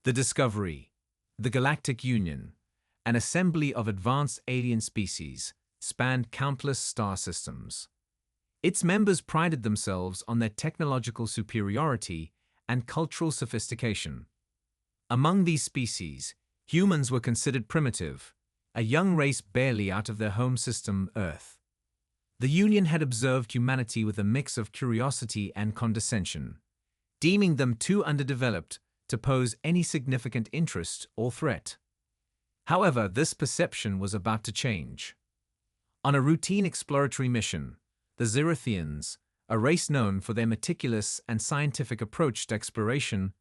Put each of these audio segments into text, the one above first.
The Discovery, the Galactic Union, an assembly of advanced alien species, spanned countless star systems. Its members prided themselves on their technological superiority and cultural sophistication. Among these species, humans were considered primitive, a young race barely out of their home system, Earth. The Union had observed humanity with a mix of curiosity and condescension, deeming them too underdeveloped to pose any significant interest or threat. However, this perception was about to change. On a routine exploratory mission, the Zerathians, a race known for their meticulous and scientific approach to exploration,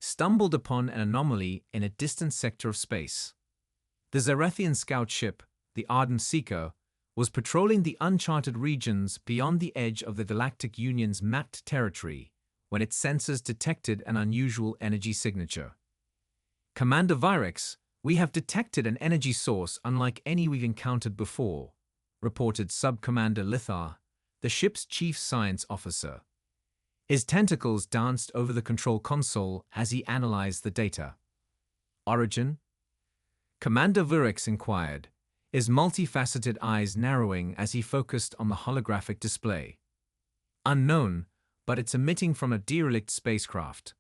stumbled upon an anomaly in a distant sector of space. The Zerathian scout ship, the Ardent Seeker, was patrolling the uncharted regions beyond the edge of the Galactic Union's mapped territory when its sensors detected an unusual energy signature. "Commander Virex, we have detected an energy source unlike any we've encountered before," reported Sub-Commander Lithar, the ship's chief science officer. His tentacles danced over the control console as he analyzed the data. "Origin?" Commander Virex inquired, his multifaceted eyes narrowing as he focused on the holographic display. "Unknown, but it's emitting from a derelict spacecraft.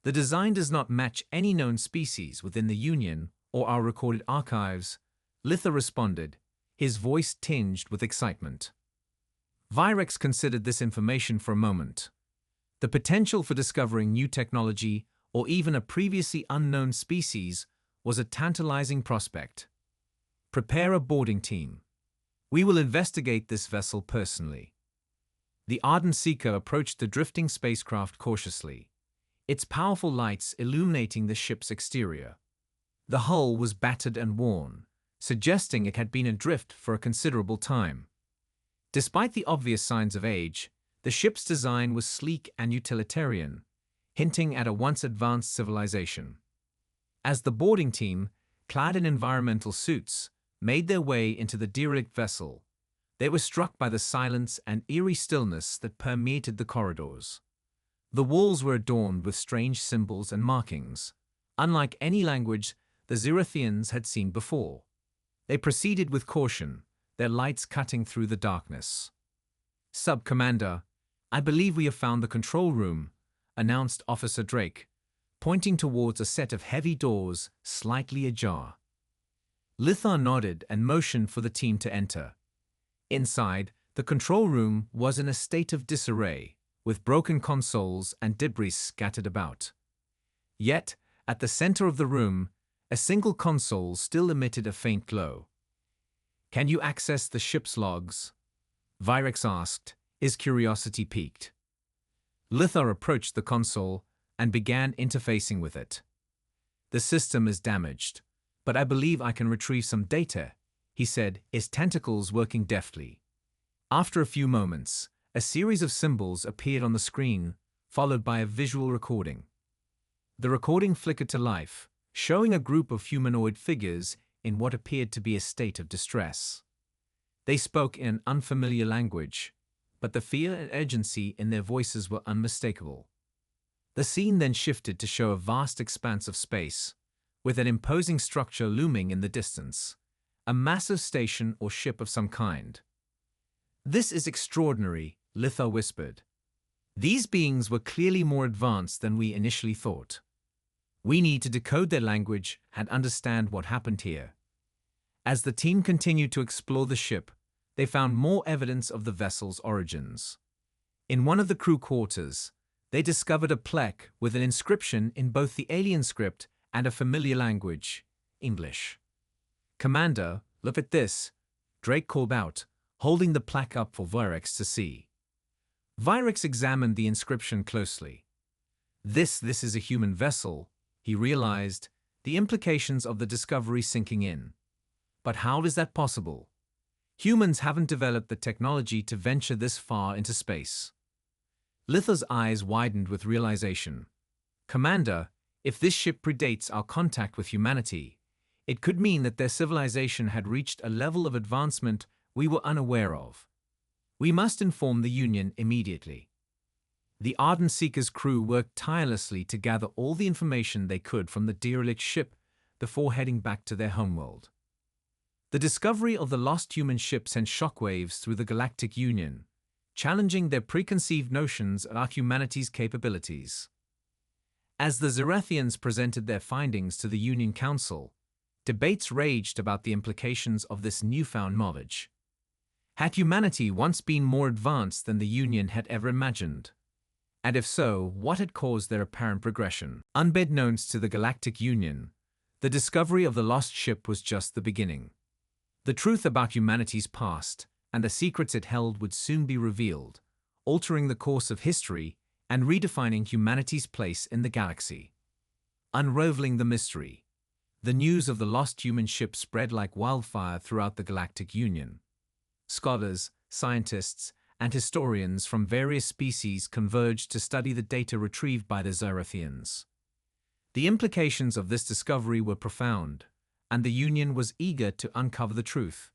The design does not match any known species within the Union or our recorded archives," Lithar responded, his voice tinged with excitement. Virex considered this information for a moment. The potential for discovering new technology or even a previously unknown species was a tantalizing prospect. "Prepare a boarding team. We will investigate this vessel personally." The Ardent Seeker approached the drifting spacecraft cautiously, its powerful lights illuminating the ship's exterior. The hull was battered and worn, suggesting it had been adrift for a considerable time. Despite the obvious signs of age, the ship's design was sleek and utilitarian, hinting at a once advanced civilization. As the boarding team, clad in environmental suits, made their way into the derelict vessel, they were struck by the silence and eerie stillness that permeated the corridors. The walls were adorned with strange symbols and markings, unlike any language the Zerathians had seen before. They proceeded with caution, their lights cutting through the darkness. "Sub-Commander, I believe we have found the control room," announced Officer Drake, pointing towards a set of heavy doors slightly ajar. Lithar nodded and motioned for the team to enter. Inside, the control room was in a state of disarray, with broken consoles and debris scattered about. Yet, at the center of the room, a single console still emitted a faint glow. "Can you access the ship's logs?" Virex asked, his curiosity piqued. Lithar approached the console and began interfacing with it. "The system is damaged, but I believe I can retrieve some data," he said, his tentacles working deftly. After a few moments, a series of symbols appeared on the screen, followed by a visual recording. The recording flickered to life, showing a group of humanoid figures in what appeared to be a state of distress. They spoke in an unfamiliar language, but the fear and urgency in their voices were unmistakable. The scene then shifted to show a vast expanse of space, with an imposing structure looming in the distance, a massive station or ship of some kind. "This is extraordinary," Lithar whispered. "These beings were clearly more advanced than we initially thought. We need to decode their language and understand what happened here." As the team continued to explore the ship, they found more evidence of the vessel's origins. In one of the crew quarters, they discovered a plaque with an inscription in both the alien script and a familiar language, English. "Commander, look at this," Drake called out, holding the plaque up for Virex to see. Virex examined the inscription closely. This is a human vessel," he realized, the implications of the discovery sinking in. "But how is that possible? Humans haven't developed the technology to venture this far into space." Lithar's eyes widened with realization. "Commander, if this ship predates our contact with humanity, it could mean that their civilization had reached a level of advancement we were unaware of. We must inform the Union immediately." The Ardent Seeker's crew worked tirelessly to gather all the information they could from the derelict ship before heading back to their homeworld. The discovery of the lost human ship sent shockwaves through the Galactic Union, challenging their preconceived notions about humanity's capabilities. As the Zerathians presented their findings to the Union Council, debates raged about the implications of this newfound knowledge. Had humanity once been more advanced than the Union had ever imagined? And if so, what had caused their apparent regression? Unbeknownst to the Galactic Union, the discovery of the lost ship was just the beginning. The truth about humanity's past and the secrets it held would soon be revealed, altering the course of history and redefining humanity's place in the galaxy. Unraveling the mystery. The news of the lost human ship spread like wildfire throughout the Galactic Union. Scholars, scientists, and historians from various species converged to study the data retrieved by the Zerathians. The implications of this discovery were profound, and the Union was eager to uncover the truth.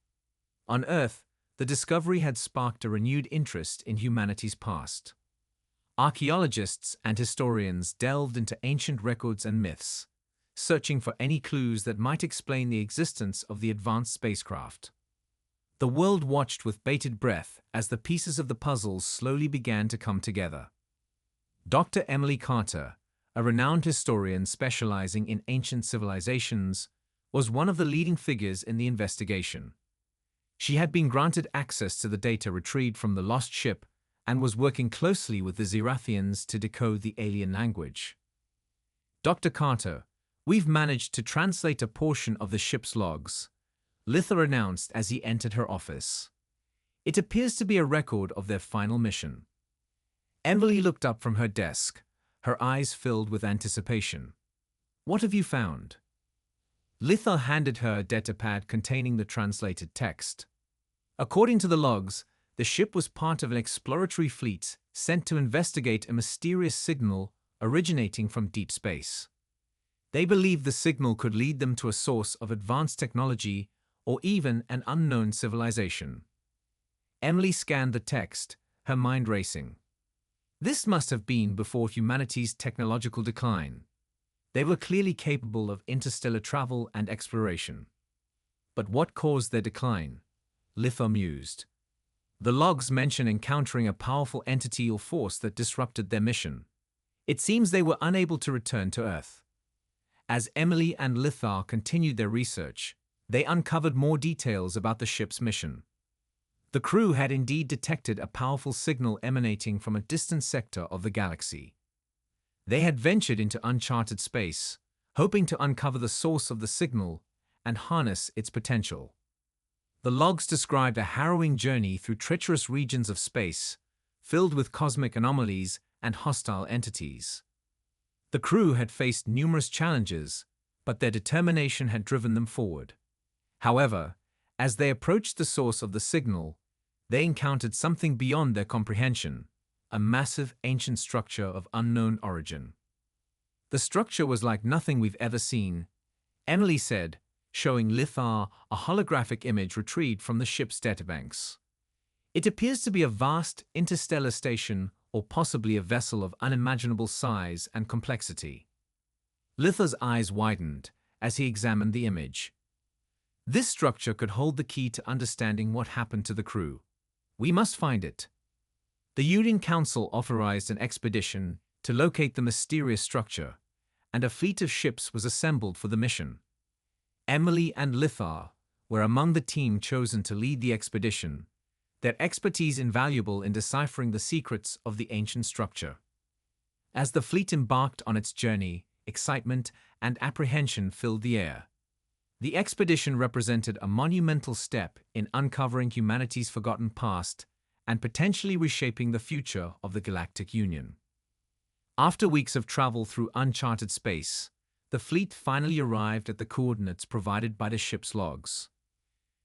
On Earth, the discovery had sparked a renewed interest in humanity's past. Archaeologists and historians delved into ancient records and myths, searching for any clues that might explain the existence of the advanced spacecraft. The world watched with bated breath as the pieces of the puzzle slowly began to come together. Dr. Emily Carter, a renowned historian specializing in ancient civilizations, was one of the leading figures in the investigation. She had been granted access to the data retrieved from the lost ship and was working closely with the Zerathians to decode the alien language. Dr. Carter, we've managed to translate a portion of the ship's logs, Litha announced as he entered her office. It appears to be a record of their final mission. Emily looked up from her desk, her eyes filled with anticipation. What have you found? Litha handed her a datapad containing the translated text. According to the logs, the ship was part of an exploratory fleet sent to investigate a mysterious signal originating from deep space. They believed the signal could lead them to a source of advanced technology or even an unknown civilization. Emily scanned the text, her mind racing. This must have been before humanity's technological decline. They were clearly capable of interstellar travel and exploration. But what caused their decline? Litha mused. The logs mention encountering a powerful entity or force that disrupted their mission. It seems they were unable to return to Earth. As Emily and Litha continued their research, they uncovered more details about the ship's mission. The crew had indeed detected a powerful signal emanating from a distant sector of the galaxy. They had ventured into uncharted space, hoping to uncover the source of the signal and harness its potential. The logs described a harrowing journey through treacherous regions of space, filled with cosmic anomalies and hostile entities. The crew had faced numerous challenges, but their determination had driven them forward. However, as they approached the source of the signal, they encountered something beyond their comprehension, a massive ancient structure of unknown origin. The structure was like nothing we've ever seen, Emily said, showing Litha a holographic image retrieved from the ship's databanks. It appears to be a vast interstellar station or possibly a vessel of unimaginable size and complexity. Litha's eyes widened as he examined the image. This structure could hold the key to understanding what happened to the crew. We must find it. The Union Council authorized an expedition to locate the mysterious structure, and a fleet of ships was assembled for the mission. Emily and Litha were among the team chosen to lead the expedition, their expertise invaluable in deciphering the secrets of the ancient structure. As the fleet embarked on its journey, excitement and apprehension filled the air. The expedition represented a monumental step in uncovering humanity's forgotten past and potentially reshaping the future of the Galactic Union. After weeks of travel through uncharted space, the fleet finally arrived at the coordinates provided by the ship's logs.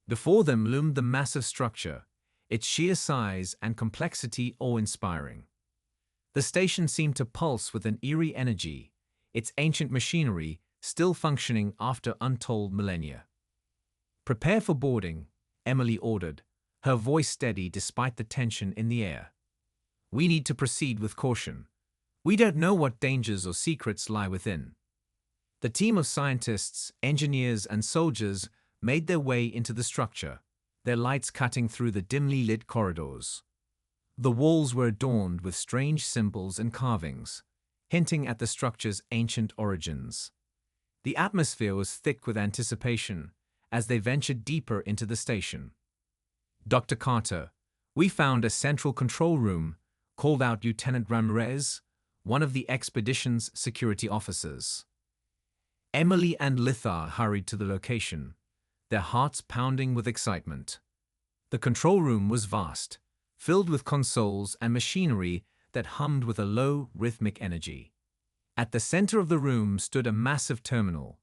Before them loomed the massive structure, its sheer size and complexity awe-inspiring. The station seemed to pulse with an eerie energy, its ancient machinery still functioning after untold millennia. "Prepare for boarding," Emily ordered, her voice steady despite the tension in the air. We need to proceed with caution. We don't know what dangers or secrets lie within. The team of scientists, engineers, and soldiers made their way into the structure, their lights cutting through the dimly lit corridors. The walls were adorned with strange symbols and carvings, hinting at the structure's ancient origins. The atmosphere was thick with anticipation as they ventured deeper into the station. "Dr. Carter, we found a central control room," called out Lieutenant Ramirez, one of the expedition's security officers. Emily and Lithar hurried to the location, their hearts pounding with excitement. The control room was vast, filled with consoles and machinery that hummed with a low, rhythmic energy. At the center of the room stood a massive terminal,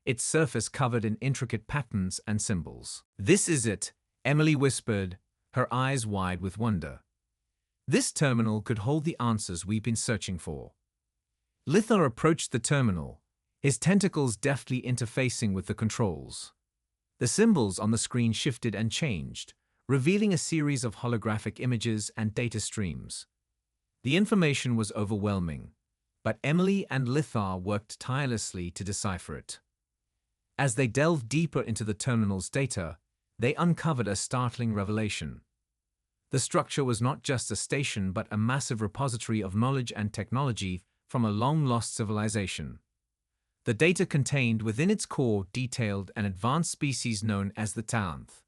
its surface covered in intricate patterns and symbols. "This is it," Emily whispered, her eyes wide with wonder. "This terminal could hold the answers we've been searching for." Lithar approached the terminal, his tentacles deftly interfacing with the controls. The symbols on the screen shifted and changed, revealing a series of holographic images and data streams. The information was overwhelming, but Emily and Lithar worked tirelessly to decipher it. As they delved deeper into the terminal's data, they uncovered a startling revelation. The structure was not just a station but a massive repository of knowledge and technology from a long-lost civilization. The data contained within its core detailed an advanced species known as the Talanth,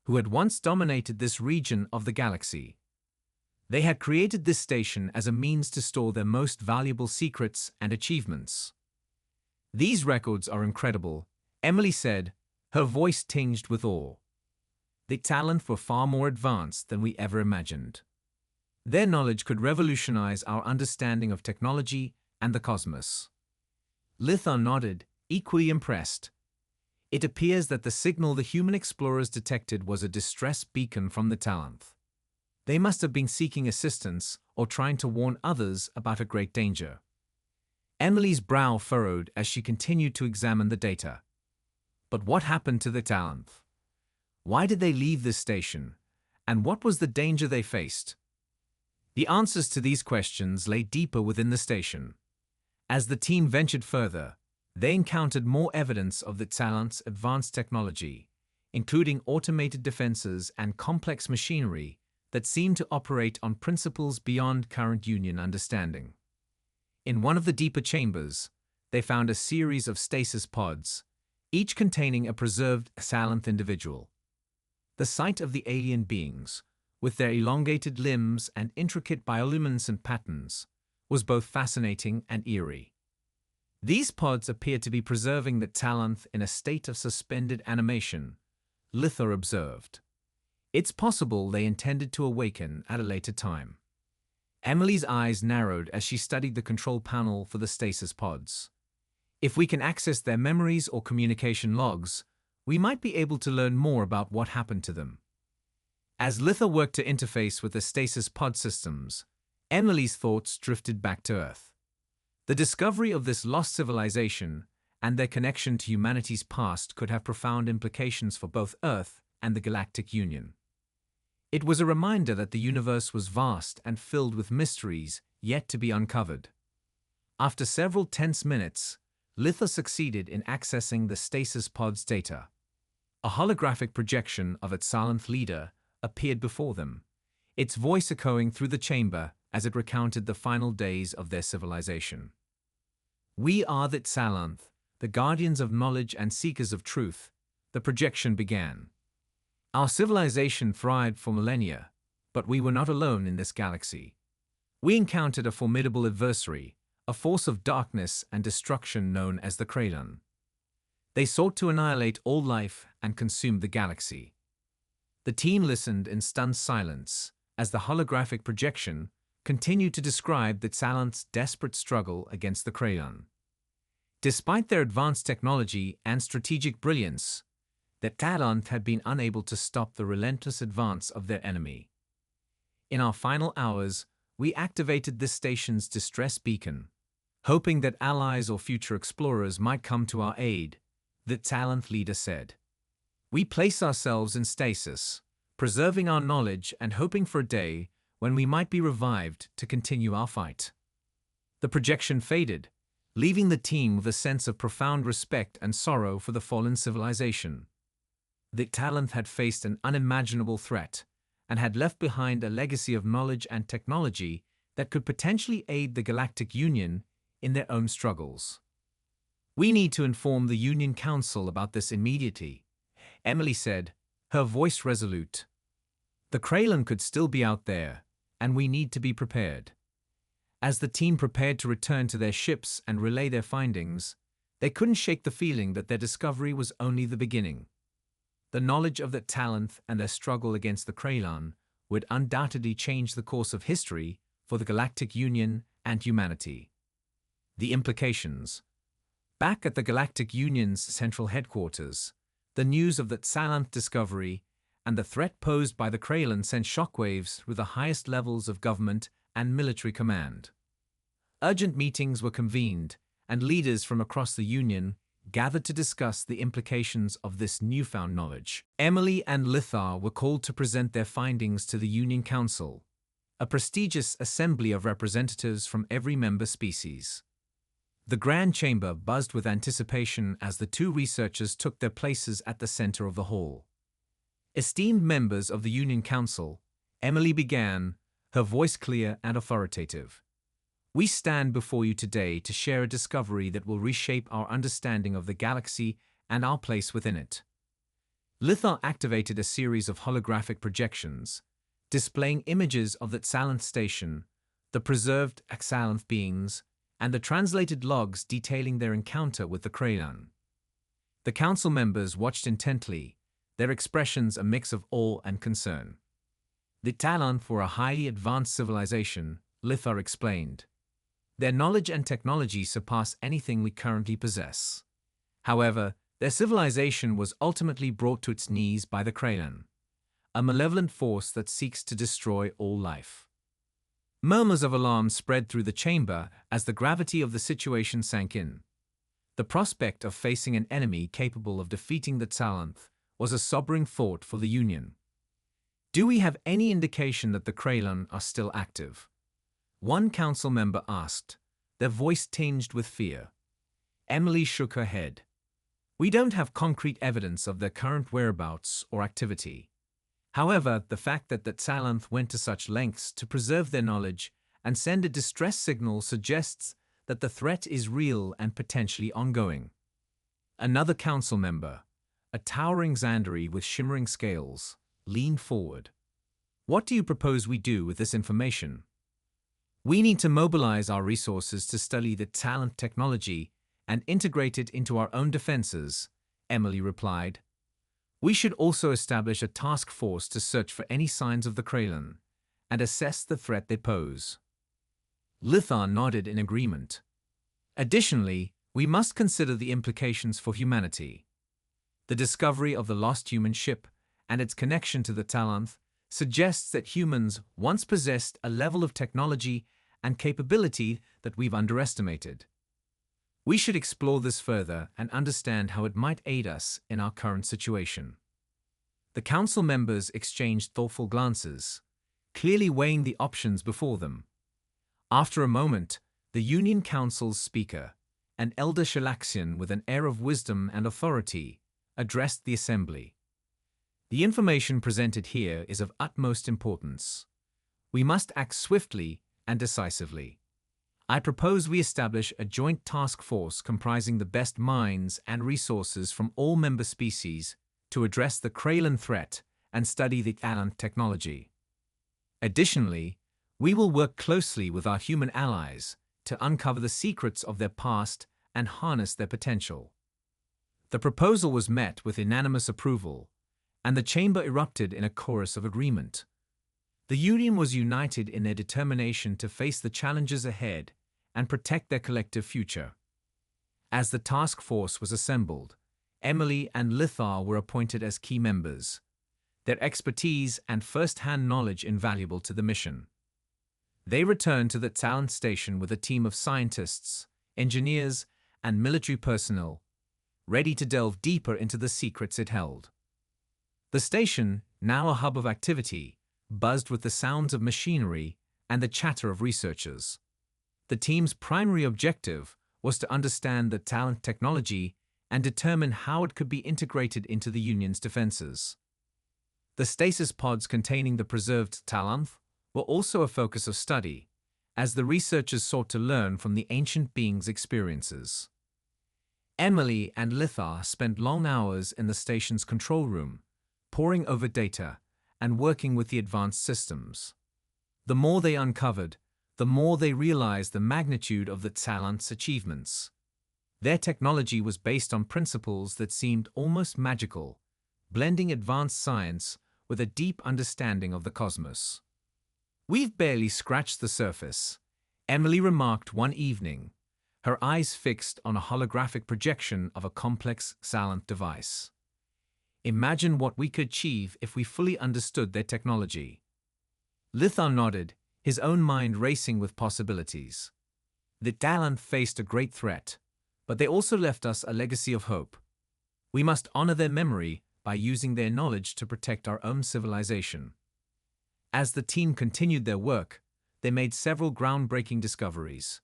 who had once dominated this region of the galaxy. They had created this station as a means to store their most valuable secrets and achievements. "These records are incredible," Emily said, her voice tinged with awe. "The Talanth were far more advanced than we ever imagined. Their knowledge could revolutionize our understanding of technology and the cosmos." Lithar nodded, equally impressed. "It appears that the signal the human explorers detected was a distress beacon from the Talanth. They must have been seeking assistance or trying to warn others about a great danger." Emily's brow furrowed as she continued to examine the data. But what happened to the Talanth? Why did they leave this station? And what was the danger they faced? The answers to these questions lay deeper within the station. As the team ventured further, they encountered more evidence of the Talanth's advanced technology, including automated defenses and complex machinery that seemed to operate on principles beyond current Union understanding. In one of the deeper chambers, they found a series of stasis pods, each containing a preserved Talanth individual. The sight of the alien beings, with their elongated limbs and intricate bioluminescent patterns, was both fascinating and eerie. These pods appeared to be preserving the Talanth in a state of suspended animation, Lithar observed. It's possible they intended to awaken at a later time. Emily's eyes narrowed as she studied the control panel for the stasis pods. If we can access their memories or communication logs, we might be able to learn more about what happened to them. As Lithar worked to interface with the stasis pod systems, Emily's thoughts drifted back to Earth. The discovery of this lost civilization and their connection to humanity's past could have profound implications for both Earth and the Galactic Union. It was a reminder that the universe was vast and filled with mysteries yet to be uncovered. After several tense minutes, Lithar succeeded in accessing the stasis pod's data. A holographic projection of its Talanth leader appeared before them, its voice echoing through the chamber as it recounted the final days of their civilization. "We are the Talanth, the guardians of knowledge and seekers of truth," the projection began. "Our civilization thrived for millennia, but we were not alone in this galaxy. We encountered a formidable adversary, a force of darkness and destruction known as the Kraylon. They sought to annihilate all life and consume the galaxy." The team listened in stunned silence as the holographic projection continued to describe the Talanth's desperate struggle against the Kraylon. Despite their advanced technology and strategic brilliance, the Talanth had been unable to stop the relentless advance of their enemy. "In our final hours, we activated this station's distress beacon, hoping that allies or future explorers might come to our aid," the Talanth leader said. "We place ourselves in stasis, preserving our knowledge and hoping for a day when we might be revived to continue our fight. The projection faded, leaving the team with a sense of profound respect and sorrow for the fallen civilization. The Talent had faced an unimaginable threat and had left behind a legacy of knowledge and technology that could potentially aid the Galactic Union in their own struggles. "We need to inform the Union Council about this immediately," Emily said, her voice resolute. "The Kraylan could still be out there, and we need to be prepared." As the team prepared to return to their ships and relay their findings, they couldn't shake the feeling that their discovery was only the beginning. The knowledge of the Talent and their struggle against the Kraylan would undoubtedly change the course of history for the Galactic Union and humanity. The implications. Back at the Galactic Union's central headquarters, the news of the Talent discovery and the threat posed by the Kraylan sent shockwaves through the highest levels of government and military command. Urgent meetings were convened, and leaders from across the Union gathered to discuss the implications of this newfound knowledge. Emily and Lithar were called to present their findings to the Union Council, a prestigious assembly of representatives from every member species. The Grand Chamber buzzed with anticipation as the two researchers took their places at the center of the hall. "Esteemed members of the Union Council," Emily began, her voice clear and authoritative. "We stand before you today to share a discovery that will reshape our understanding of the galaxy and our place within it." Lithar activated a series of holographic projections, displaying images of the Xalanth station, the preserved Xalanth beings, and the translated logs detailing their encounter with the Kraylan. The council members watched intently, their expressions a mix of awe and concern. "The Talent were a highly advanced civilization," Lithar explained. "Their knowledge and technology surpass anything we currently possess. However, their civilization was ultimately brought to its knees by the Kraylan, a malevolent force that seeks to destroy all life." Murmurs of alarm spread through the chamber as the gravity of the situation sank in. The prospect of facing an enemy capable of defeating the Xalanth was a sobering thought for the Union. "Do we have any indication that the Kraylan are still active?" one council member asked, their voice tinged with fear. Emily shook her head. "We don't have concrete evidence of their current whereabouts or activity. However, the fact that the Xalanth went to such lengths to preserve their knowledge and send a distress signal suggests that the threat is real and potentially ongoing." Another council member, a towering Xandari with shimmering scales, leaned forward. "What do you propose we do with this information?" "We need to mobilize our resources to study the Xalanth technology and integrate it into our own defenses," Emily replied. "We should also establish a task force to search for any signs of the Kraylan and assess the threat they pose." Lithar nodded in agreement. "Additionally, we must consider the implications for humanity. The discovery of the lost human ship and its connection to the Xalanth suggests that humans once possessed a level of technology and capability that we've underestimated. We should explore this further and understand how it might aid us in our current situation." The council members exchanged thoughtful glances, clearly weighing the options before them. After a moment, the Union Council's speaker, an elder Shalaxian with an air of wisdom and authority, addressed the assembly. "The information presented here is of utmost importance. We must act swiftly and decisively. I propose we establish a joint task force comprising the best minds and resources from all member species to address the Kraylan threat and study the Xalanth technology. Additionally, we will work closely with our human allies to uncover the secrets of their past and harness their potential." The proposal was met with unanimous approval, and the chamber erupted in a chorus of agreement. The Union was united in their determination to face the challenges ahead and protect their collective future. As the task force was assembled, Emily and Lithar were appointed as key members, their expertise and first-hand knowledge invaluable to the mission. They returned to the Xalanth station with a team of scientists, engineers, and military personnel, ready to delve deeper into the secrets it held. The station, now a hub of activity, buzzed with the sounds of machinery and the chatter of researchers. The team's primary objective was to understand the Talent technology and determine how it could be integrated into the Union's defenses. The stasis pods containing the preserved Talent were also a focus of study, as the researchers sought to learn from the ancient beings' experiences. Emily and Lithar spent long hours in the station's control room, poring over data and working with the advanced systems. The more they uncovered, the more they realized the magnitude of the Talent's achievements. Their technology was based on principles that seemed almost magical, blending advanced science with a deep understanding of the cosmos. "We've barely scratched the surface," Emily remarked one evening, her eyes fixed on a holographic projection of a complex Talent device. "Imagine what we could achieve if we fully understood their technology." Lithar nodded, his own mind racing with possibilities. The Talent faced a great threat, but they also left us a legacy of hope. We must honor their memory by using their knowledge to protect our own civilization. As the team continued their work, they made several groundbreaking discoveries.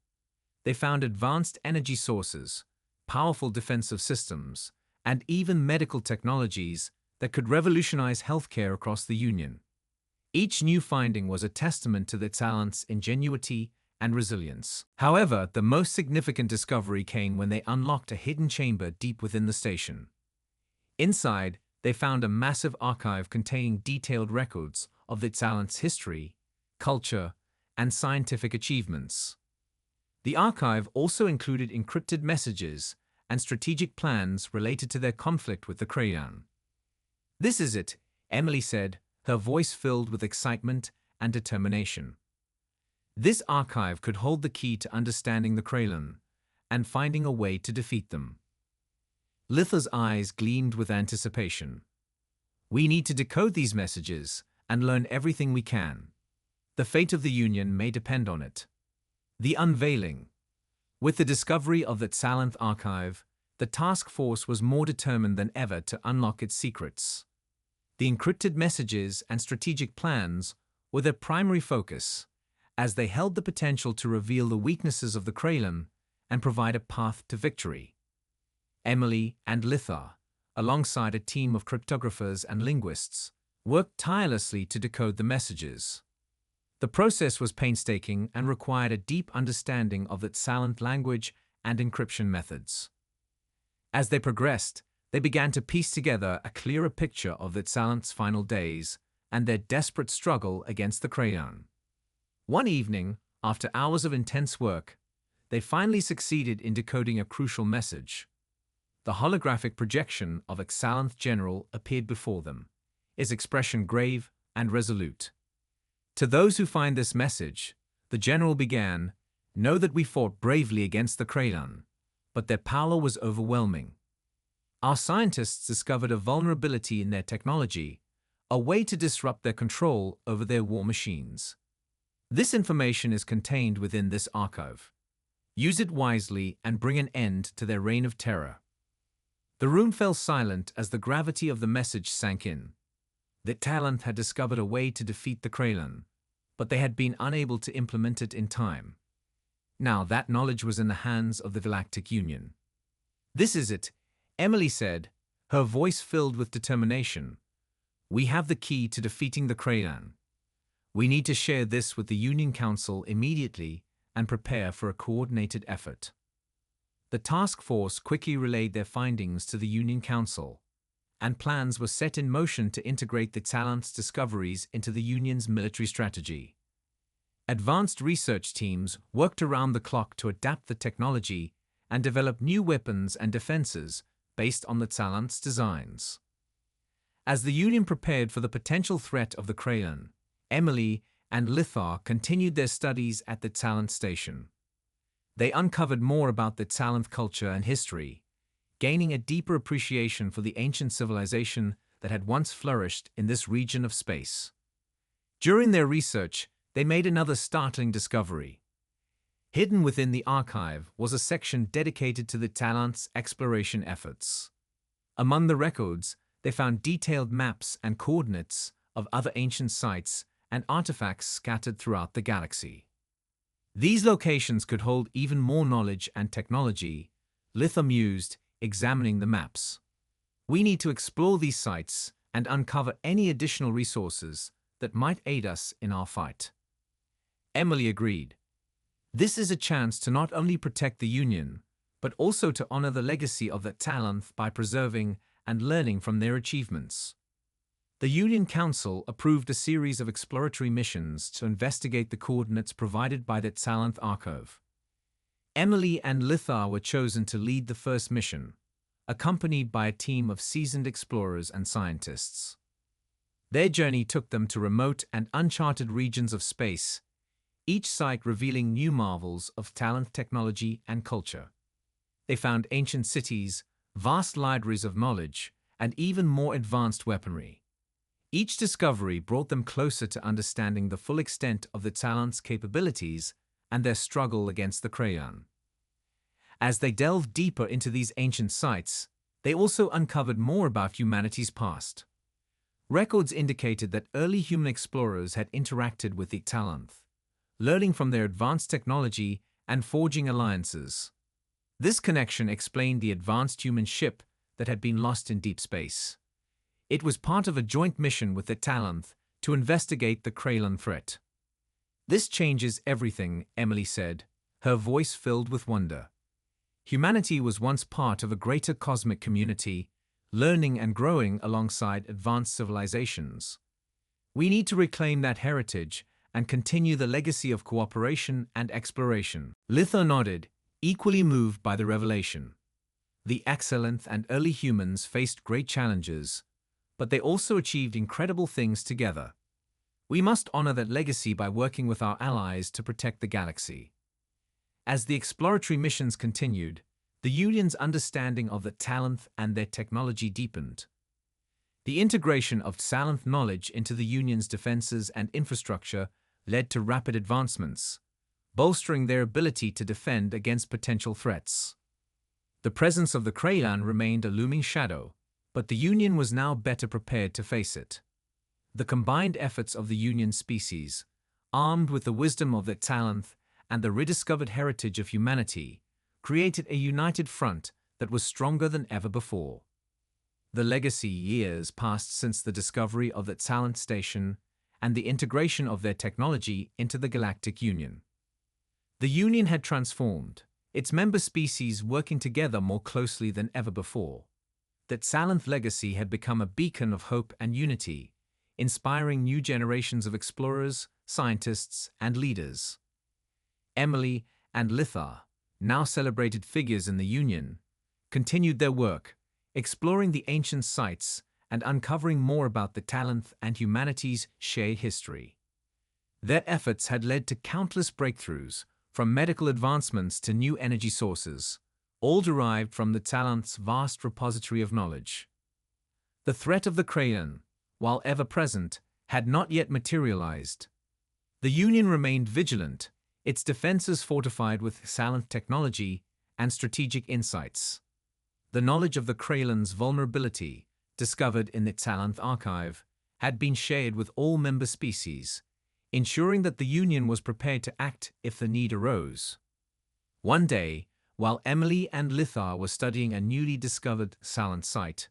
They found advanced energy sources, powerful defensive systems, and even medical technologies that could revolutionize healthcare across the Union. Each new finding was a testament to the Talent's ingenuity and resilience. However, the most significant discovery came when they unlocked a hidden chamber deep within the station. Inside, they found a massive archive containing detailed records of the Talent's history, culture, and scientific achievements. The archive also included encrypted messages and strategic plans related to their conflict with the Krayan. "This is it," Emily said, her voice filled with excitement and determination. This archive could hold the key to understanding the Krayan and finding a way to defeat them. Lithar's eyes gleamed with anticipation. "We need to decode these messages and learn everything we can. The fate of the Union may depend on it." The unveiling. With the discovery of the Talent archive, the task force was more determined than ever to unlock its secrets. The encrypted messages and strategic plans were their primary focus, as they held the potential to reveal the weaknesses of the Krayan and provide a path to victory. Emily and Lithar, alongside a team of cryptographers and linguists, worked tirelessly to decode the messages. The process was painstaking and required a deep understanding of the Talent language and encryption methods. As they progressed, they began to piece together a clearer picture of the Talent's final days and their desperate struggle against the Krayan. One evening, after hours of intense work, they finally succeeded in decoding a crucial message. The holographic projection of a Talent general appeared before them, its expression grave and resolute. To those who find this message, the general began, "Know that we fought bravely against the Krayan, but their power was overwhelming. Our scientists discovered a vulnerability in their technology, a way to disrupt their control over their war machines. This information is contained within this archive. Use it wisely and bring an end to their reign of terror." The room fell silent as the gravity of the message sank in. The Talent had discovered a way to defeat the Krayan, but they had been unable to implement it in time. Now that knowledge was in the hands of the Galactic Union. "This is it," Emily said, her voice filled with determination. "We have the key to defeating the Krayan. We need to share this with the Union Council immediately and prepare for a coordinated effort." The task force quickly relayed their findings to the Union Council, and plans were set in motion to integrate the Talent's discoveries into the Union's military strategy. Advanced research teams worked around the clock to adapt the technology and develop new weapons and defenses based on the Talent's designs. As the Union prepared for the potential threat of the Krayan, Emily and Lithar continued their studies at the Talent station. They uncovered more about the Talent culture and history, gaining a deeper appreciation for the ancient civilization that had once flourished in this region of space. During their research, they made another startling discovery. Hidden within the archive was a section dedicated to the Talent's exploration efforts. Among the records, they found detailed maps and coordinates of other ancient sites and artifacts scattered throughout the galaxy. These locations could hold even more knowledge and technology, Litha mused, examining the maps. We need to explore these sites and uncover any additional resources that might aid us in our fight. Emily agreed. This is a chance to not only protect the Union, but also to honor the legacy of the Talath by preserving and learning from their achievements. The Union Council approved a series of exploratory missions to investigate the coordinates provided by the Talath Archive. Emily and Litha were chosen to lead the first mission, accompanied by a team of seasoned explorers and scientists. Their journey took them to remote and uncharted regions of space, each site revealing new marvels of Talath technology and culture. They found ancient cities, vast libraries of knowledge, and even more advanced weaponry. Each discovery brought them closer to understanding the full extent of the Talath's capabilities and their struggle against the Krayan. As they delved deeper into these ancient sites, they also uncovered more about humanity's past. Records indicated that early human explorers had interacted with the Talath, learning from their advanced technology and forging alliances. This connection explained the advanced human ship that had been lost in deep space. It was part of a joint mission with the Talath to investigate the Krayan threat. This changes everything, Emily said, her voice filled with wonder. Humanity was once part of a greater cosmic community, learning and growing alongside advanced civilizations. We need to reclaim that heritage and continue the legacy of cooperation and exploration. Litha nodded, equally moved by the revelation. The Axelanth and early humans faced great challenges, but they also achieved incredible things together. We must honor that legacy by working with our allies to protect the galaxy. As the exploratory missions continued, the Union's understanding of the Talath and their technology deepened. The integration of Talath knowledge into the Union's defenses and infrastructure led to rapid advancements, bolstering their ability to defend against potential threats. The presence of the Krayan remained a looming shadow, but the Union was now better prepared to face it. The combined efforts of the Union species, armed with the wisdom of the Talath and the rediscovered heritage of humanity, created a united front that was stronger than ever before. The legacy years passed since the discovery of the Talath station and the integration of their technology into the Galactic Union. The Union had transformed, its member species working together more closely than ever before. The Talath legacy had become a beacon of hope and unity, inspiring new generations of explorers, scientists, and leaders. Emily and Litha, now celebrated figures in the Union, continued their work, exploring the ancient sites and uncovering more about the Talath and humanity's shared history. Their efforts had led to countless breakthroughs, from medical advancements to new energy sources, all derived from the Talath's vast repository of knowledge. The threat of the Krayan, while ever present, had not yet materialized. The Union remained vigilant, its defenses fortified with Talath technology and strategic insights. The knowledge of the Krayan's vulnerability, discovered in the Talath archive, had been shared with all member species, ensuring that the Union was prepared to act if the need arose. One day, while Emily and Litha were studying a newly discovered Talath site,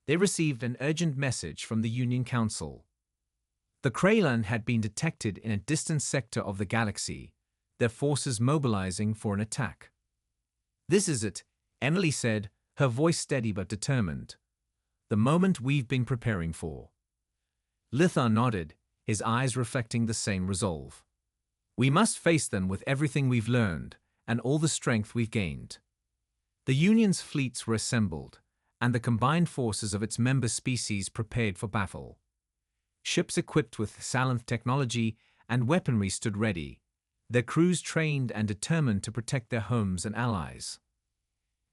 they received an urgent message from the Union Council. The Krayan had been detected in a distant sector of the galaxy, their forces mobilizing for an attack. "This is it," Emily said, her voice steady but determined. "The moment we've been preparing for." Litha nodded, his eyes reflecting the same resolve. "We must face them with everything we've learned and all the strength we've gained." The Union's fleets were assembled, and the combined forces of its member species prepared for battle. Ships equipped with Talath technology and weaponry stood ready, their crews trained and determined to protect their homes and allies.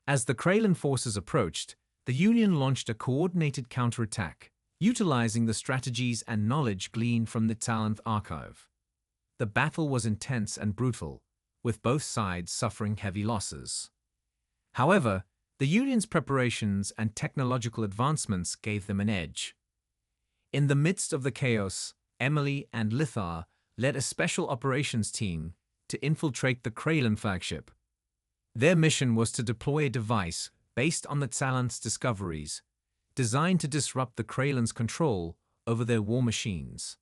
As the Krayan forces approached, the Union launched a coordinated counterattack, utilizing the strategies and knowledge gleaned from the Talath archive. The battle was intense and brutal, with both sides suffering heavy losses. However, the Union's preparations and technological advancements gave them an edge. In the midst of the chaos, Emily and Lithar led a special operations team to infiltrate the Kraylan flagship. Their mission was to deploy a device based on the Talonth's discoveries, designed to disrupt the Kraylan's control over their war machines.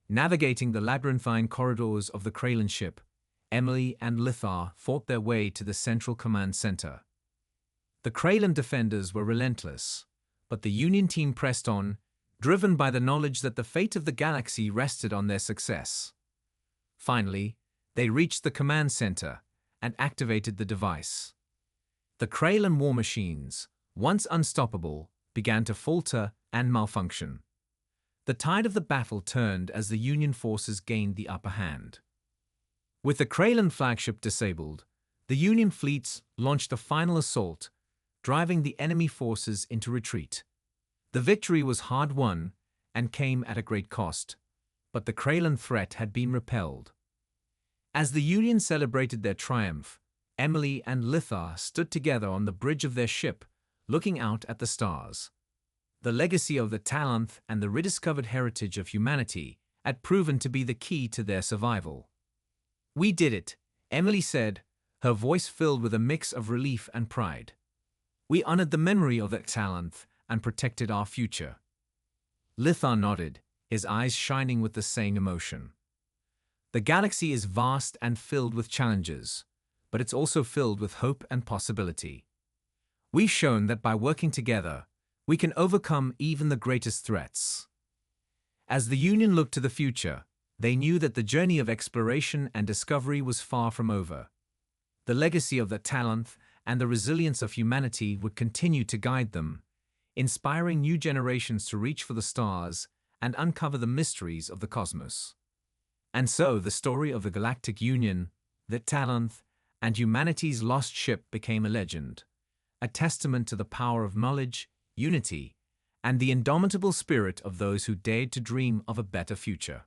Navigating the labyrinthine corridors of the Kraylan ship, Emily and Lithar fought their way to the central command center. The Kraylan defenders were relentless, but the Union team pressed on, driven by the knowledge that the fate of the galaxy rested on their success. Finally, they reached the command center and activated the device. The Kraylan war machines, once unstoppable, began to falter and malfunction. The tide of the battle turned as the Union forces gained the upper hand. With the Kraylan flagship disabled, the Union fleets launched a final assault, driving the enemy forces into retreat. The victory was hard-won and came at a great cost, but the Kraylan threat had been repelled. As the Union celebrated their triumph, Emily and Lithar stood together on the bridge of their ship, looking out at the stars. The legacy of the Talonth and the rediscovered heritage of humanity had proven to be the key to their survival. "We did it," Emily said, her voice filled with a mix of relief and pride. "We honored the memory of the Talonth and protected our future." Lithar nodded, his eyes shining with the same emotion. The galaxy is vast and filled with challenges, but it's also filled with hope and possibility. We've shown that by working together, we can overcome even the greatest threats. As the Union looked to the future, they knew that the journey of exploration and discovery was far from over. The legacy of the Talonth and the resilience of humanity would continue to guide them, inspiring new generations to reach for the stars and uncover the mysteries of the cosmos. And so the story of the Galactic Union, the Talonth, and humanity's lost ship became a legend, a testament to the power of knowledge, unity, and the indomitable spirit of those who dared to dream of a better future.